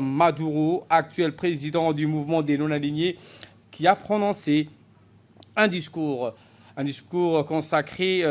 Maduro, actuel président du mouvement des non-alignés, qui a prononcé un discours, consacré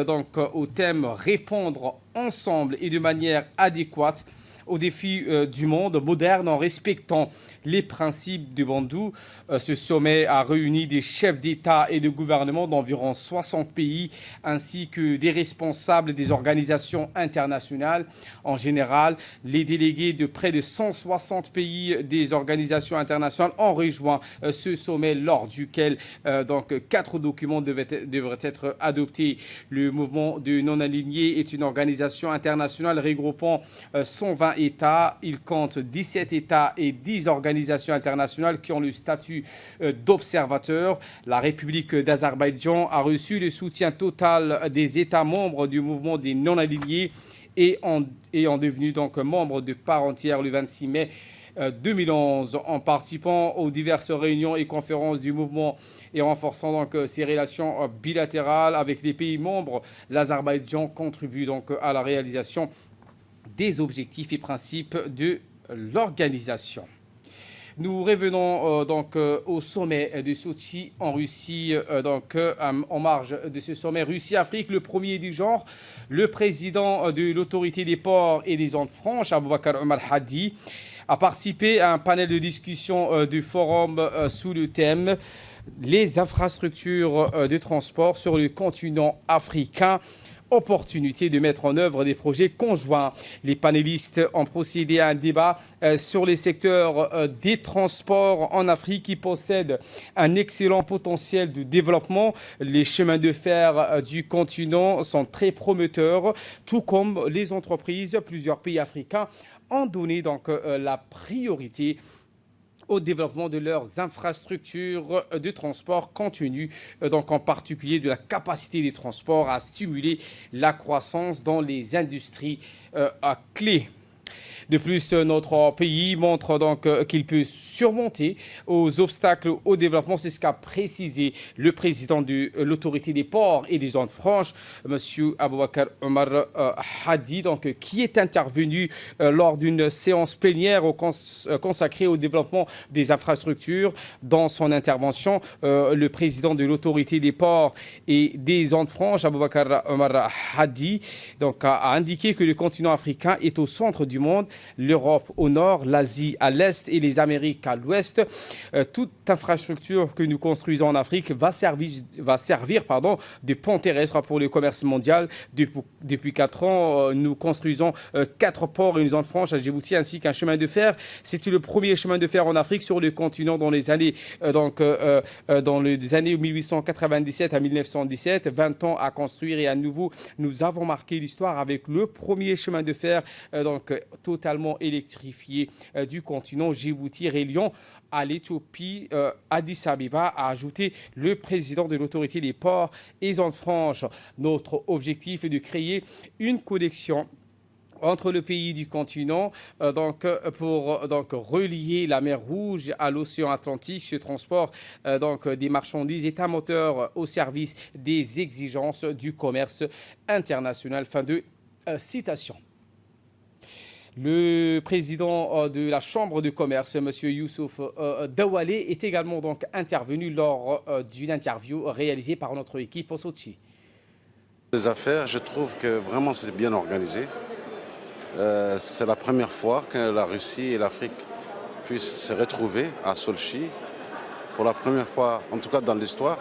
au thème répondre ensemble et de manière adéquate aux défis du monde moderne en respectant les principes du Bandung. Ce sommet a réuni des chefs d'État et de gouvernement d'environ 60 pays ainsi que des responsables des organisations internationales. En général, les délégués de près de 160 pays des organisations internationales ont rejoint ce sommet lors duquel 4 documents devraient être adoptés. Le mouvement de non-alignés est une organisation internationale regroupant 120 États. Il compte 17 États et 10 organisations internationales qui ont le statut d'observateur. La République d'Azerbaïdjan a reçu le soutien total des États membres du mouvement des non-alignés et en devenu donc membre de part entière le 26 mai 2011 en participant aux diverses réunions et conférences du mouvement et renforçant donc ses relations bilatérales avec les pays membres. L'Azerbaïdjan contribue donc à la réalisation des objectifs et principes de l'organisation. Nous revenons au sommet de Sochi en Russie, en marge de ce sommet Russie-Afrique, le premier du genre. Le président de l'autorité des ports et des zones franches, Aboubacar Omar Hadi, a participé à un panel de discussion du forum sous le thème « Les infrastructures de transport sur le continent africain ». Opportunité de mettre en œuvre des projets conjoints. Les panélistes ont procédé à un débat sur les secteurs des transports en Afrique qui possèdent un excellent potentiel de développement. Les chemins de fer du continent sont très prometteurs, tout comme les entreprises. Plusieurs pays africains ont donné la priorité au développement de leurs infrastructures de transport compte tenu en particulier de la capacité des transports à stimuler la croissance dans les industries à clés. De plus, notre pays montre qu'il peut surmonter aux obstacles au développement. C'est ce qu'a précisé le président de l'autorité des ports et des zones franches, M. Aboubacar Omar Hadi, qui est intervenu lors d'une séance plénière consacrée au développement des infrastructures. Dans son intervention, le président de l'autorité des ports et des zones franches, Aboubacar Omar Hadi, a indiqué que le continent africain est au centre du monde, l'Europe au nord, l'Asie à l'est et les Amériques à l'ouest. Toute infrastructure que nous construisons en Afrique va servir de pont terrestre pour le commerce mondial. Depuis 4 ans, nous construisons 4 ports et une zone franche à Djibouti ainsi qu'un chemin de fer. C'était le premier chemin de fer en Afrique sur le continent dans les années 1897 à 1917. 20 ans à construire et à nouveau, nous avons marqué l'histoire avec le premier chemin de fer totalement électrifié du continent Djibouti reliant à l'Éthiopie, Addis Abeba, a ajouté le président de l'autorité des ports et zones franches. Notre objectif est de créer une connexion entre le pays du continent pour relier la mer Rouge à l'océan Atlantique. Ce transport des marchandises est un moteur au service des exigences du commerce international. Fin de citation. Le président de la Chambre de commerce, M. Youssouf Dawale, est également intervenu lors d'une interview réalisée par notre équipe au Sochi. Les affaires, je trouve que vraiment c'est bien organisé. C'est la première fois que la Russie et l'Afrique puissent se retrouver à Sochi. Pour la première fois, en tout cas dans l'histoire,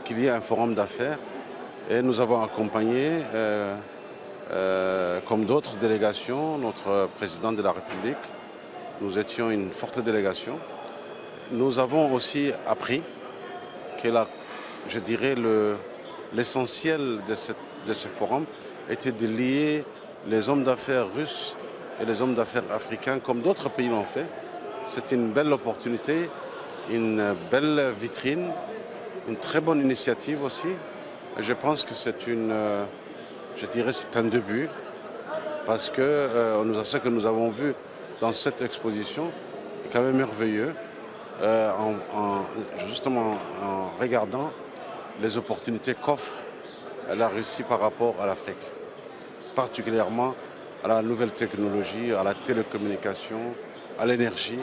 qu'il y ait un forum d'affaires. Et nous avons accompagné comme d'autres délégations, notre président de la République. Nous étions une forte délégation. Nous avons aussi appris que je dirais l'essentiel de ce forum était de lier les hommes d'affaires russes et les hommes d'affaires africains comme d'autres pays l'ont fait. C'est une belle opportunité, une belle vitrine, une très bonne initiative aussi. Et je pense que c'est c'est un début parce que ce que nous avons vu dans cette exposition est quand même merveilleux justement en regardant les opportunités qu'offre la Russie par rapport à l'Afrique, particulièrement à la nouvelle technologie, à la télécommunication, à l'énergie,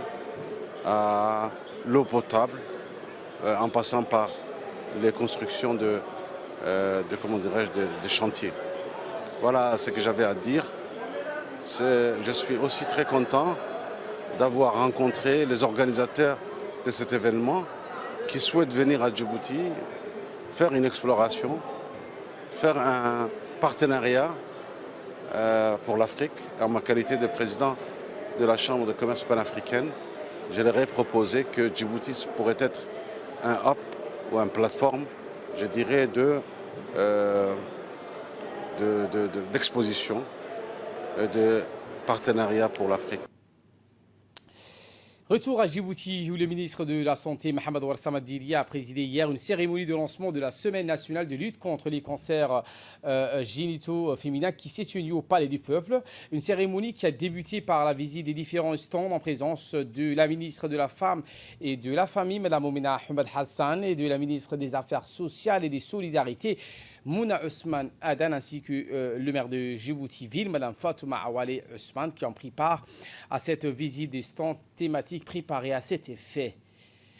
à l'eau potable, en passant par les constructions comment dirais-je, de chantiers. Voilà ce que j'avais à dire. Je suis aussi très content d'avoir rencontré les organisateurs de cet événement qui souhaitent venir à Djibouti, faire une exploration, faire un partenariat pour l'Afrique. En ma qualité de président de la Chambre de commerce panafricaine, je leur ai proposé que Djibouti pourrait être un hub ou une plateforme, je dirais, d'exposition, de partenariat pour l'Afrique. Retour à Djibouti, où le ministre de la Santé, Mohamed Warsame Diria, a présidé hier une cérémonie de lancement de la Semaine nationale de lutte contre les cancers génitaux féminins qui s'est tenue au Palais du Peuple. Une cérémonie qui a débuté par la visite des différents stands en présence de la ministre de la Femme et de la Famille, Mme Oumina Ahmed Hassan, et de la ministre des Affaires sociales et des Solidarités, Mouna Ousmane Adan, ainsi que le maire de Djibouti-Ville, Mme Fatouma Awale Ousmane, qui ont pris part à cette visite des stands thématiques préparés à cet effet.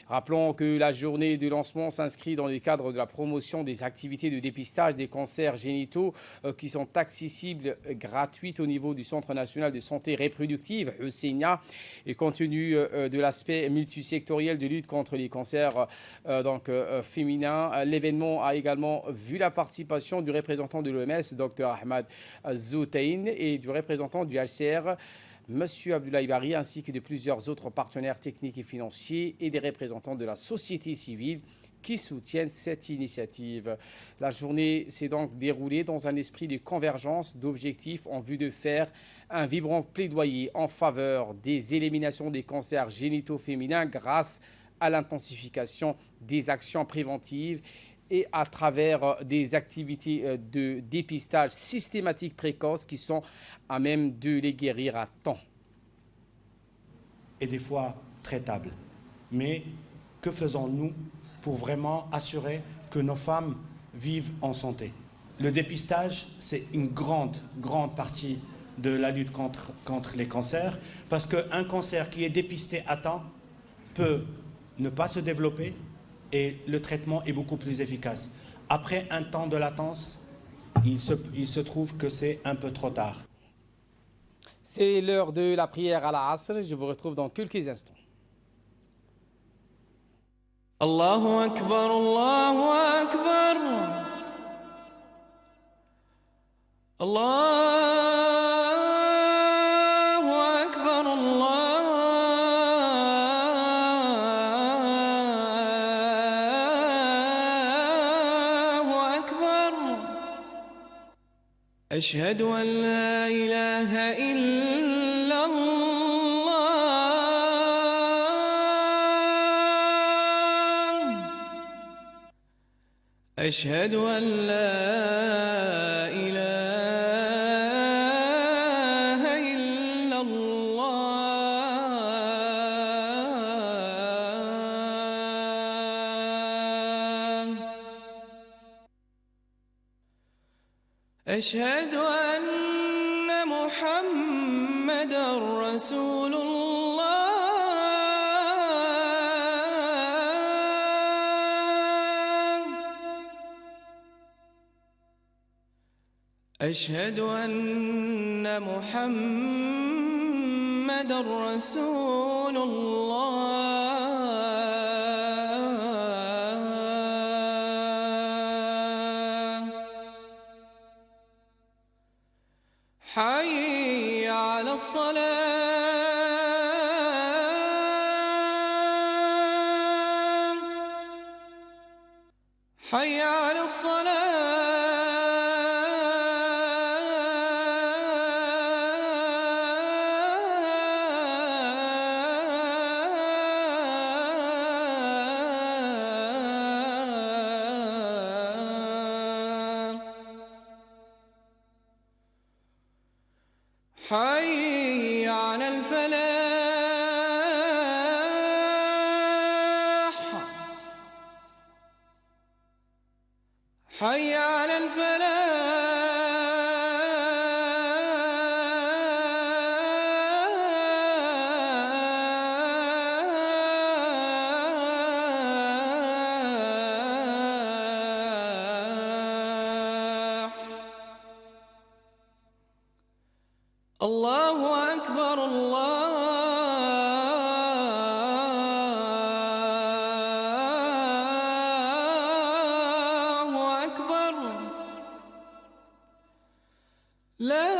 Rappelons que la journée de lancement s'inscrit dans le cadre de la promotion des activités de dépistage des cancers génitaux qui sont accessibles gratuites au niveau du Centre national de santé reproductive, le CENIA, et compte tenu de l'aspect multisectoriel de lutte contre les cancers féminins. L'événement a également vu la participation du représentant de l'OMS, Dr Ahmad Zoutein, et du représentant du HCR, Monsieur Abdoulaye Bari, ainsi que de plusieurs autres partenaires techniques et financiers et des représentants de la société civile qui soutiennent cette initiative. La journée s'est donc déroulée dans un esprit de convergence d'objectifs en vue de faire un vibrant plaidoyer en faveur des éliminations des cancers génitaux féminins grâce à l'intensification des actions préventives et à travers des activités de dépistage systématique précoce qui sont à même de les guérir à temps. Et des fois traitables. Mais que faisons-nous pour vraiment assurer que nos femmes vivent en santé? Le dépistage, c'est une grande partie de la lutte contre les cancers, parce qu'un cancer qui est dépisté à temps peut ne pas se développer, et le traitement est beaucoup plus efficace. Après un temps de latence, il se trouve que c'est un peu trop tard. C'est l'heure de la prière à la Asr. Je vous retrouve dans quelques instants. Allahu Akbar, Allahu Akbar. Allahu Akbar, Allahu Akbar. Ashhadu an la ilaha illa Allah. Ashhadu an la ilaha illa Allah. أشهد أن محمدًا رسول الله. أشهد أن محمدًا رسول الله. حي على الصلاة. حي على الصلاة. حي على الفلاح. حي على الفلاح. الله أكبر الله أكبر لا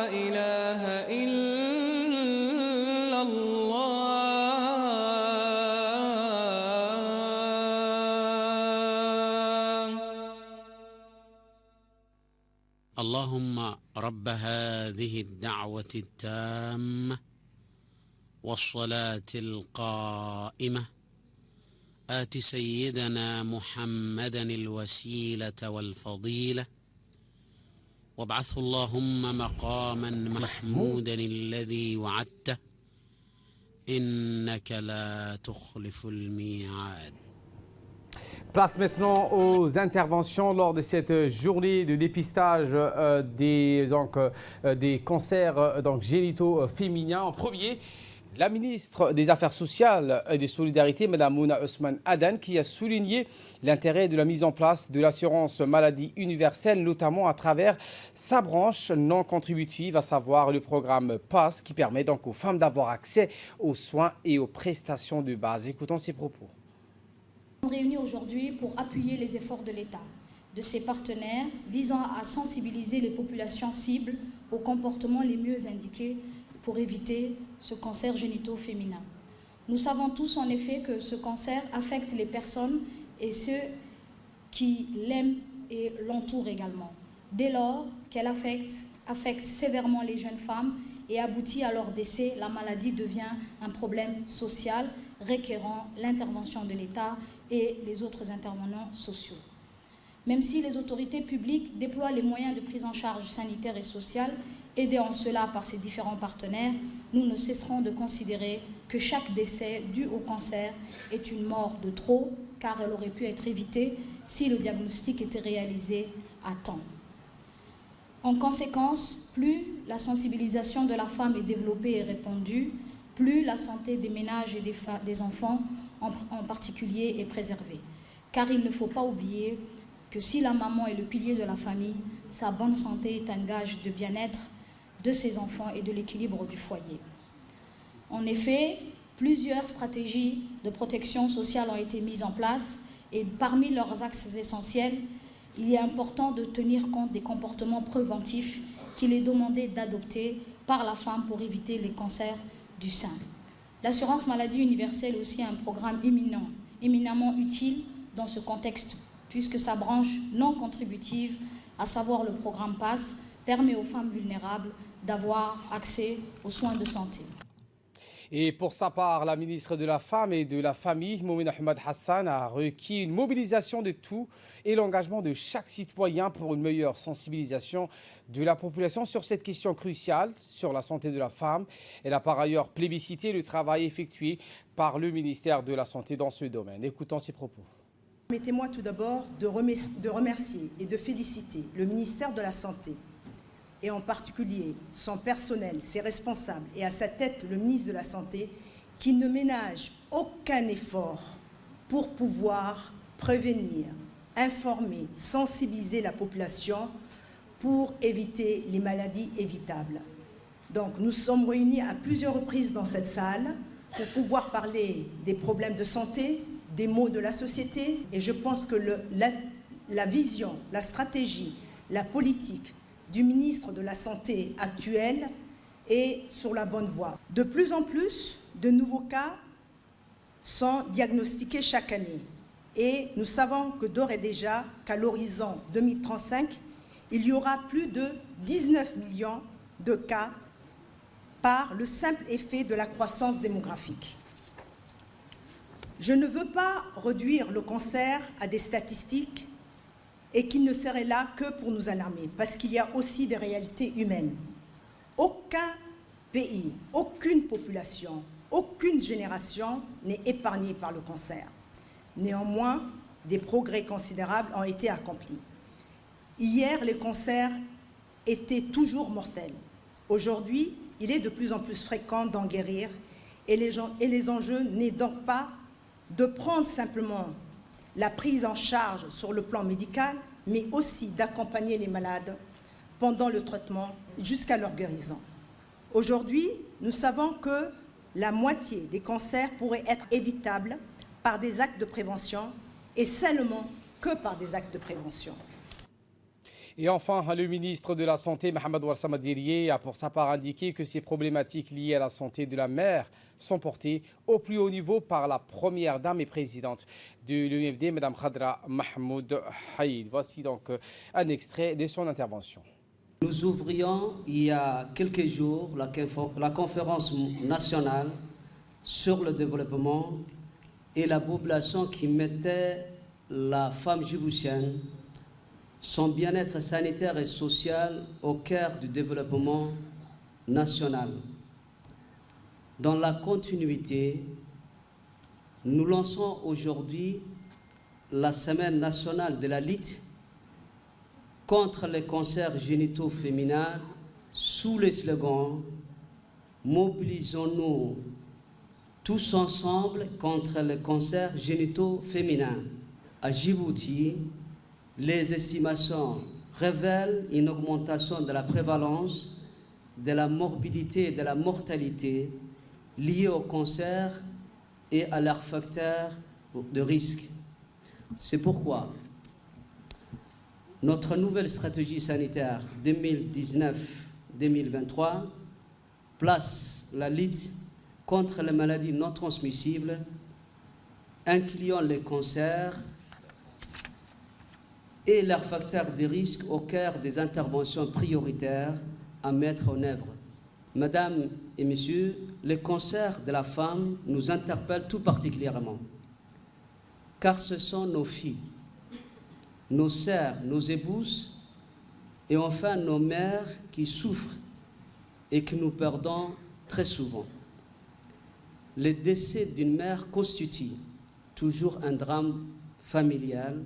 إله إلا الله اللهم رب هذه الدعوة التامة والصلاة القائمة آت سيدنا محمدا الوسيلة والفضيلة وابعثه اللهم مقاما محمودا الذي وعدته إنك لا تخلف الميعاد. Place maintenant aux interventions lors de cette journée de dépistage des cancers génitaux féminins. En premier, la ministre des Affaires sociales et des Solidarités, Mme Mouna Ousmane Adan, qui a souligné l'intérêt de la mise en place de l'assurance maladie universelle, notamment à travers sa branche non contributive, à savoir le programme PASS, qui permet donc aux femmes d'avoir accès aux soins et aux prestations de base. Écoutons ses propos. Nous sommes réunis aujourd'hui pour appuyer les efforts de l'État, de ses partenaires, visant à sensibiliser les populations cibles aux comportements les mieux indiqués pour éviter ce cancer génitaux féminin. Nous savons tous en effet que ce cancer affecte les personnes et ceux qui l'aiment et l'entourent également. Dès lors qu'elle affecte sévèrement les jeunes femmes et aboutit à leur décès, la maladie devient un problème social requérant l'intervention de l'État et les autres intervenants sociaux. Même si les autorités publiques déploient les moyens de prise en charge sanitaire et sociale, aidés en cela par ses différents partenaires, nous ne cesserons de considérer que chaque décès dû au cancer est une mort de trop, car elle aurait pu être évitée si le diagnostic était réalisé à temps. En conséquence, plus la sensibilisation de la femme est développée et répandue, plus la santé des ménages et des enfants en particulier est préservée. Car il ne faut pas oublier que si la maman est le pilier de la famille, sa bonne santé est un gage de bien-être de ses enfants et de l'équilibre du foyer. En effet, plusieurs stratégies de protection sociale ont été mises en place et parmi leurs axes essentiels, il est important de tenir compte des comportements préventifs qu'il est demandé d'adopter par la femme pour éviter les cancers du sein. L'assurance maladie universelle est aussi un programme éminemment utile dans ce contexte, puisque sa branche non contributive, à savoir le programme PASS, permet aux femmes vulnérables d'avoir accès aux soins de santé. Et pour sa part, la ministre de la Femme et de la Famille, Moumine Ahmed Hassan, a requis une mobilisation de tout et l'engagement de chaque citoyen pour une meilleure sensibilisation de la population sur cette question cruciale sur la santé de la femme. Elle a par ailleurs plébiscité le travail effectué par le ministère de la Santé dans ce domaine. Écoutons ses propos. Permettez-moi tout d'abord de remercier et de féliciter le ministère de la Santé, et en particulier son personnel, ses responsables, et à sa tête le ministre de la Santé, qui ne ménage aucun effort pour pouvoir prévenir, informer, sensibiliser la population pour éviter les maladies évitables. Donc nous sommes réunis à plusieurs reprises dans cette salle pour pouvoir parler des problèmes de santé, des maux de la société, et je pense que la vision, la stratégie, la politique du ministre de la Santé actuel est sur la bonne voie. De plus en plus de nouveaux cas sont diagnostiqués chaque année. Et nous savons que d'ores et déjà, qu'à l'horizon 2035, il y aura plus de 19 millions de cas par le simple effet de la croissance démographique. Je ne veux pas réduire le cancer à des statistiques et qu'il ne serait là que pour nous alarmer, parce qu'il y a aussi des réalités humaines. Aucun pays, aucune population, aucune génération n'est épargnée par le cancer. Néanmoins, des progrès considérables ont été accomplis. Hier, les cancers étaient toujours mortels. Aujourd'hui, il est de plus en plus fréquent d'en guérir et les enjeux n'est donc pas de prendre simplement la prise en charge sur le plan médical, mais aussi d'accompagner les malades pendant le traitement jusqu'à leur guérison. Aujourd'hui, nous savons que la moitié des cancers pourraient être évitables par des actes de prévention et seulement que par des actes de prévention. Et enfin, le ministre de la Santé, Mohamed Ouarsama Dirie, a pour sa part indiqué que ces problématiques liées à la santé de la mère sont portées au plus haut niveau par la première dame et présidente de l'UNFD, Mme Khadra Mahmoud Haïd. Voici donc un extrait de son intervention. Nous ouvrions il y a quelques jours la conférence nationale sur le développement et la population qui mettait la femme djiboutienne, son bien-être sanitaire et social au cœur du développement national. Dans la continuité, nous lançons aujourd'hui la semaine nationale de la lutte contre les cancers génitaux féminins sous le slogan « Mobilisons-nous tous ensemble contre les cancers génitaux féminins ». À Djibouti, les estimations révèlent une augmentation de la prévalence, de la morbidité et de la mortalité liées au cancer et à leurs facteurs de risque. C'est pourquoi notre nouvelle stratégie sanitaire 2019-2023 place la lutte contre les maladies non transmissibles, incluant les cancers et leurs facteurs de risque au cœur des interventions prioritaires à mettre en œuvre. Mesdames et messieurs, les cancers de la femme nous interpellent tout particulièrement, car ce sont nos filles, nos sœurs, nos épouses et enfin nos mères qui souffrent et que nous perdons très souvent. Le décès d'une mère constitue toujours un drame familial,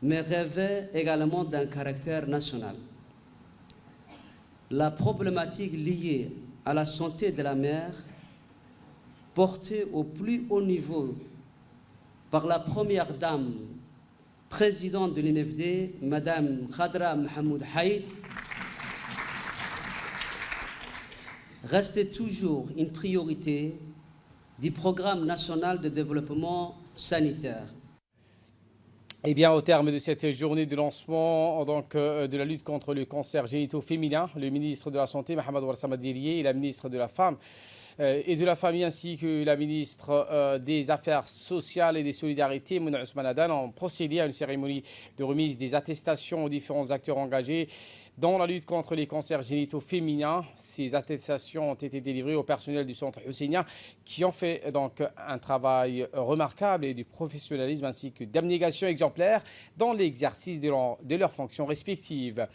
mais revêt également d'un caractère national. La problématique liée à la santé de la mère, portée au plus haut niveau par la première dame, présidente de l'UNFD, Mme Khadra Mahmoud Haïd, restait toujours une priorité du programme national de développement sanitaire. Eh bien, au terme de cette journée de lancement de la lutte contre le cancer génitaux féminin, le ministre de la Santé, Mohamed Ouarsama Dirie, et la ministre de la Femme et de la Famille, ainsi que la ministre des Affaires sociales et des Solidarités, Mouna Ousmane Adan, ont procédé à une cérémonie de remise des attestations aux différents acteurs engagés dans la lutte contre les cancers génitaux féminins. Ces attestations ont été délivrées au personnel du centre Husseiniya qui ont fait donc un travail remarquable et du professionnalisme ainsi que d'abnégation exemplaire dans l'exercice de leurs fonctions respectives.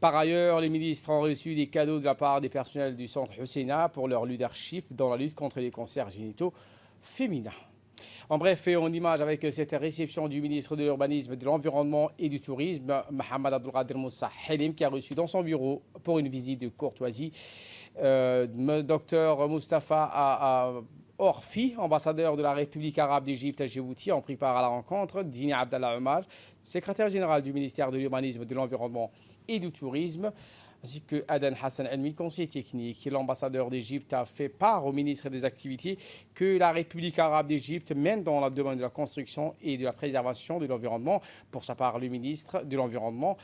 Par ailleurs, les ministres ont reçu des cadeaux de la part des personnels du centre Husseiniya pour leur leadership dans la lutte contre les cancers génitaux féminins. En bref, et en image avec cette réception du ministre de l'Urbanisme, de l'Environnement et du Tourisme, Mohamed Abdelkader Moussa Halim, qui a reçu dans son bureau pour une visite de courtoisie Dr Mustafa Orfi, ambassadeur de la République arabe d'Égypte à Djibouti, ont pris part à la rencontre. Dini Abdallah Omar, secrétaire général du ministère de l'Urbanisme, de l'Environnement et du Tourisme, ainsi que Adan Hassan Elmi, conseiller technique. L'ambassadeur d'Égypte a fait part au ministre des Activités que la République arabe d'Égypte mène dans la domaine de la construction et de la préservation de l'environnement. Pour sa part, le ministre de l'Environnement,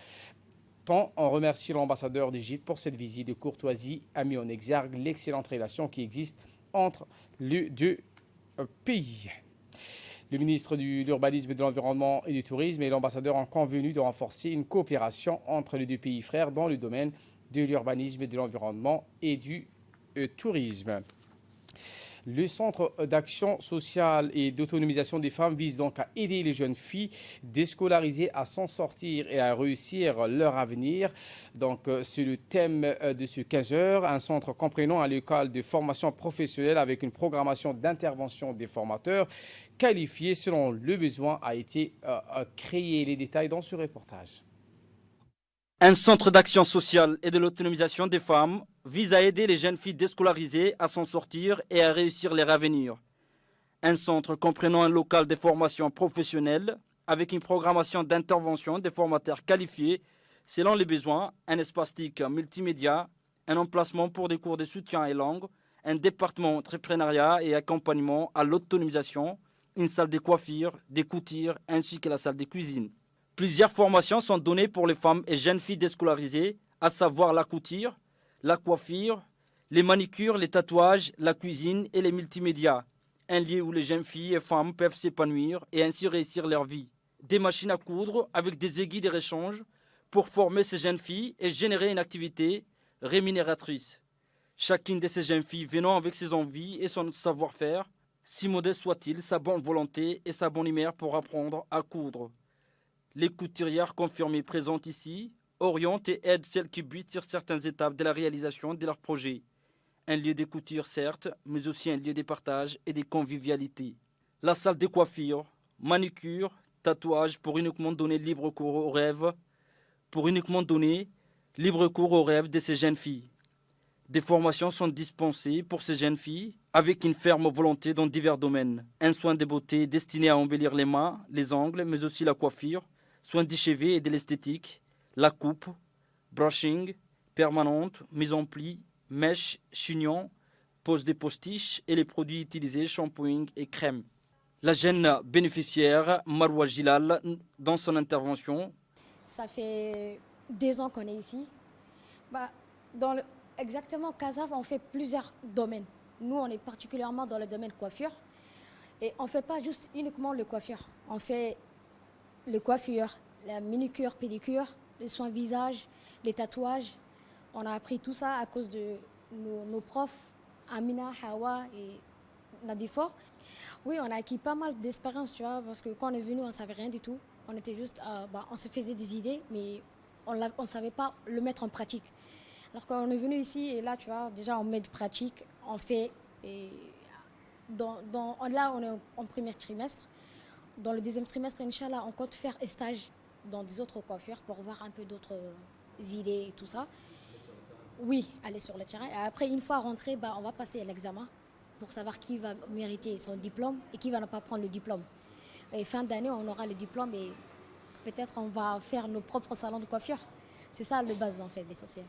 tant en remerciant l'ambassadeur d'Égypte pour cette visite de courtoisie, a mis en exergue l'excellente relation qui existe entre les deux pays. Le ministre de l'Urbanisme, de l'Environnement et du Tourisme et l'ambassadeur ont convenu de renforcer une coopération entre les deux pays frères dans le domaine de l'urbanisme, de l'environnement et du tourisme. Le Centre d'action sociale et d'autonomisation des femmes vise donc à aider les jeunes filles déscolarisées à s'en sortir et à réussir leur avenir. Donc, c'est le thème de ce 15h, un centre comprenant un local de formation professionnelle avec une programmation d'intervention des formateurs qualifiés selon le besoin a été créé. Les détails dans ce reportage. Un centre d'action sociale et de l'autonomisation des femmes vise à aider les jeunes filles déscolarisées à s'en sortir et à réussir leur avenir. Un centre comprenant un local de formation professionnelle avec une programmation d'intervention des formateurs qualifiés selon les besoins, un espace TIC multimédia, un emplacement pour des cours de soutien et langue, un département entrepreneuriat et accompagnement à l'autonomisation, une salle de coiffure, des coutures ainsi que la salle de cuisine. Plusieurs formations sont données pour les femmes et jeunes filles déscolarisées, à savoir la couture, la coiffure, les manicures, les tatouages, la cuisine et les multimédias. Un lieu où les jeunes filles et femmes peuvent s'épanouir et ainsi réussir leur vie. Des machines à coudre avec des aiguilles de rechange pour former ces jeunes filles et générer une activité rémunératrice. Chacune de ces jeunes filles venant avec ses envies et son savoir-faire, si modeste soit-il, sa bonne volonté et sa bonne humeur pour apprendre à coudre. Les couturières confirmées présentes ici orientent et aident celles qui butent sur certaines étapes de la réalisation de leur projet. Un lieu de couture certes, mais aussi un lieu de partage et de convivialité. La salle de coiffure, manucure, tatouage pour uniquement donner libre cours aux rêves, de ces jeunes filles. Des formations sont dispensées pour ces jeunes filles avec une ferme volonté dans divers domaines. Un soin de beauté destiné à embellir les mains, les ongles, mais aussi la coiffure, soins du cheveu et de l'esthétique, la coupe, brushing, permanente, mise en pli, mèche, chignon, pose des postiches et les produits utilisés, shampoing et crème. La jeune bénéficiaire, Marwa Gilal, dans son intervention. Ça fait 2 ans qu'on est ici. Exactement, CASAF, on fait plusieurs domaines. Nous, on est particulièrement dans le domaine coiffure. Et on ne fait pas juste uniquement le coiffure. On fait le coiffure, la manicure, pédicure, les soins visage, les tatouages. On a appris tout ça à cause de nos profs, Amina, Hawa et Nadifo. Oui, on a acquis pas mal d'expérience, tu vois, parce que quand on est venu, on ne savait rien du tout. On était juste, on se faisait des idées, mais on ne savait pas le mettre en pratique. Alors quand on est venu ici, et là, tu vois, déjà on met de pratique, on fait, et là on est en premier trimestre. Dans le deuxième trimestre, Inch'Allah, on compte faire un stage dans des autres coiffures pour voir un peu d'autres idées et tout ça. Oui, aller sur le terrain. Et après, une fois rentré, on va passer à l'examen pour savoir qui va mériter son diplôme et qui va ne pas prendre le diplôme. Et fin d'année, on aura le diplôme et peut-être on va faire nos propres salons de coiffure. C'est ça le base en fait l'essentiel.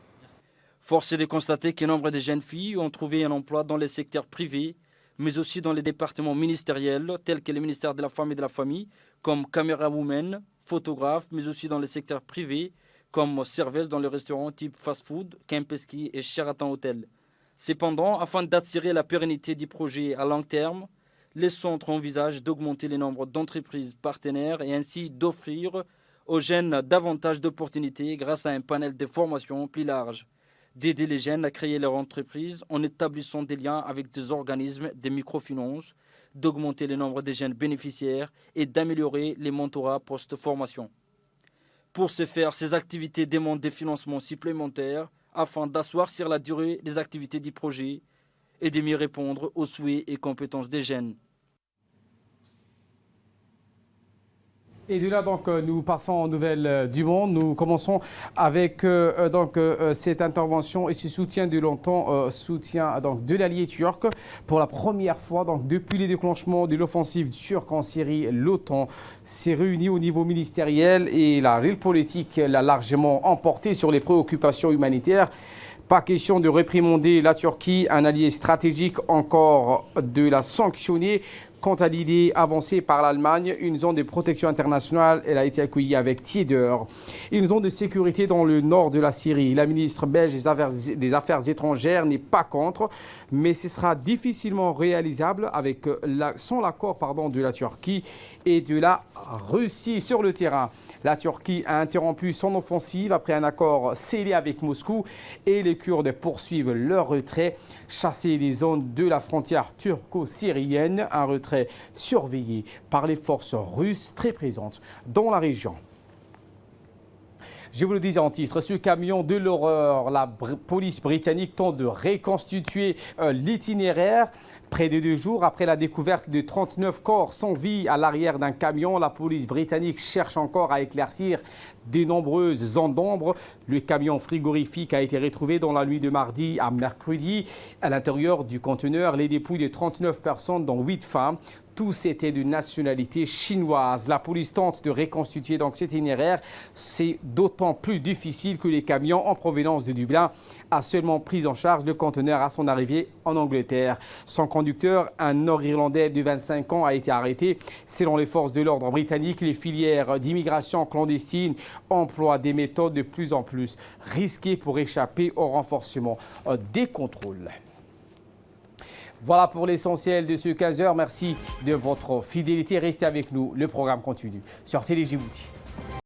Force est de constater que nombre de jeunes filles ont trouvé un emploi dans les secteurs privés, mais aussi dans les départements ministériels tels que le ministère de la Femme et de la Famille, comme Camera Women, photographe, mais aussi dans les secteurs privés, comme serveuse dans les restaurants type fast-food, Kempinski et Sheraton Hotel. Cependant, afin d'attirer la pérennité du projet à long terme, les centres envisagent d'augmenter le nombre d'entreprises partenaires et ainsi d'offrir aux jeunes davantage d'opportunités grâce à un panel de formation plus large, d'aider les jeunes à créer leur entreprise en établissant des liens avec des organismes de microfinance, d'augmenter le nombre de jeunes bénéficiaires et d'améliorer les mentorats post-formation. Pour ce faire, ces activités demandent des financements supplémentaires afin d'asseoir sur la durée des activités du projet et de mieux répondre aux souhaits et compétences des jeunes. Et de là, donc, nous passons aux nouvelles du monde. Nous commençons avec cette intervention et ce soutien de longtemps, soutien de l'allié turc. Pour la première fois, depuis le déclenchement de l'offensive turque en Syrie, l'OTAN s'est réunie au niveau ministériel et la réelle politique l'a largement emporté sur les préoccupations humanitaires. Pas question de réprimander la Turquie, un allié stratégique, encore de la sanctionner. Quant à l'idée avancée par l'Allemagne, une zone de protection internationale, elle a été accueillie avec tiédeur. Une zone de sécurité dans le nord de la Syrie. La ministre belge des Affaires étrangères n'est pas contre, mais ce sera difficilement réalisable sans l'accord de la Turquie et de la Russie sur le terrain. La Turquie a interrompu son offensive après un accord scellé avec Moscou et les Kurdes poursuivent leur retrait, chasser les zones de la frontière turco-syrienne, un retrait surveillé par les forces russes très présentes dans la région. Je vous le disais en titre, ce camion de l'horreur, la police britannique tente de reconstituer l'itinéraire Près de 2 jours après la découverte de 39 corps sans vie à l'arrière d'un camion, la police britannique cherche encore à éclaircir de nombreuses zones d'ombre. Le camion frigorifique a été retrouvé dans la nuit de mardi à mercredi. À l'intérieur du conteneur, les dépouilles de 39 personnes, dont 8 femmes. Tous étaient de nationalité chinoise. La police tente de reconstituer donc cet itinéraire. C'est d'autant plus difficile que les camions en provenance de Dublin a seulement pris en charge le conteneur à son arrivée en Angleterre. Son conducteur, un Nord-Irlandais de 25 ans, a été arrêté. Selon les forces de l'ordre britanniques, les filières d'immigration clandestine emploient des méthodes de plus en plus risquées pour échapper au renforcement des contrôles. Voilà pour l'essentiel de ce 15h. Merci de votre fidélité. Restez avec nous. Le programme continue sur Télé Djibouti.